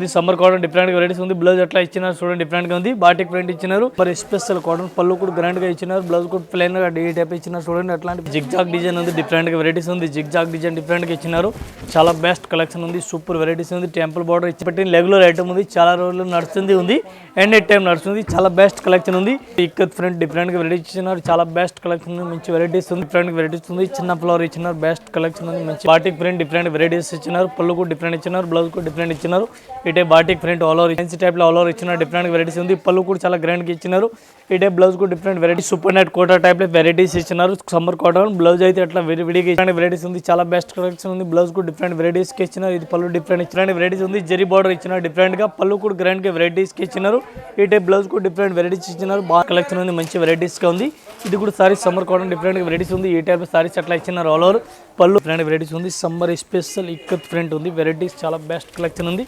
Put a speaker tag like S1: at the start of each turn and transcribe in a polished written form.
S1: ఇది summer cotton different గా varieties ఉంది. బ్లౌజ్ ఎట్లా ఇచ్చినారు చూడండి, డిఫరెంట్ గా ఉంది. బాటిక్ ప్రింట్ ఇచ్చినారు, మరి స్పెషల్ కాటన్ పళ్ళు కూడా గ్రాండ్ గా ఇచ్చినారు. బ్లౌజ్ కూడా ప్లెయిన్ గా డీ టైప్ ఇచ్చినారు చూడండి. అట్లాంటి జిగ్ జాగ్ డిజైన్ ఉంది, డిఫరెంట్ గా వెరైటీస్ ఉంది. జిగ్ జాగ్ డిజైన్ డిఫరెంట్ గా ఇచ్చినారు. చాలా బెస్ట్ కలెక్షన్ ఉంది, సూపర్ వెరైటీస్ ఉంది. టెంపుల్ బార్డర్ ఇచ్చి రెగ్యులర్ ఐటమ్ ఉంది, చాలా రోజులు నడుస్తుంది ఉంది, అండ్ టైం నడుస్తుంది. చాలా బెస్ట్ కలెక్షన్ ఉంది. ఇక్కత్ ఫ్రంట్ డిఫరెంట్ గా వెరైటీస్ ఇచ్చినారు. చాలా బెస్ట్ కలెక్షన్ ఉంది, మంచి వెరైటీస్ ఉంది. డిఫరెంట్ గా వెరైటీస్ ఉంది. చిన్న ఫ్లవర్ ఇచ్చినారు, బెస్ట్ కలెక్షన్ ఉంది. మంచి బాటిక్ ప్రింట్ డిఫరెంట్ వెరైటీస్ ఇచ్చినారు. పళ్ళు కూడా డిఫరెంట్ ఇచ్చినారు, బ్లౌజ్ కూడా డిఫరెంట్ ఇచ్చినారు. ఇటే batik print all over fancy type లో ఆల్ ఓవర్ ఇచ్చినారు. డిఫరెంట్ వెరైటీస్ ఉంది. పళ్ళు కూడా చాలా గ్రాండ్ గా ఇచ్చినారు. ఇటే బ్లౌజ్ కూడా different varieties super net Kota type లో వెరైటీస్ ఇచ్చినారు. సమ్మర్ కాటన్ బ్లౌజ్ అయితే అట్లా విడిగా డిఫరెంట్ వెరైటీస్ ఉంది. చాలా బెస్ట్ కలెక్షన్ ఉంది. బ్లౌజ్ కూడా డిఫరెంట్ వెరైటీస్ కి ఇచ్చినారు. ఇది పళ్ళు డిఫరెంట్ ఇచ్చిన వెరైటీస్ ఉంది. జెరీ బార్డర్ ఇచ్చినారు డిఫరెంట్ గా. పళ్ళు కూడా గ్రాండ్ గా వెరైటీస్ కి ఇచ్చినారు. ఇటే బ్లౌజ్ కూడా డిఫరెంట్ వెరైటీస్ ఇచ్చినారు. బాగా కలెక్షన్ ఉంది, మంచి వెరైటీస్ గా ఉంది. ఇది కూడా saris summer cotton different varieties ఉంది. ఈ టైప్ సారీస్ అట్లా ఇచ్చినారు. ఆల్ ఓవర్ పళ్ళు డిఫరెంట్ వెరైటీస్ ఉంది. సమ్మర్ స్పెషల్ ఇక్కత్ ఫ్రంట్ ఉంది. వెరైటీస్ చాలా బెస్ట్ కలెక్షన్ ఉంది.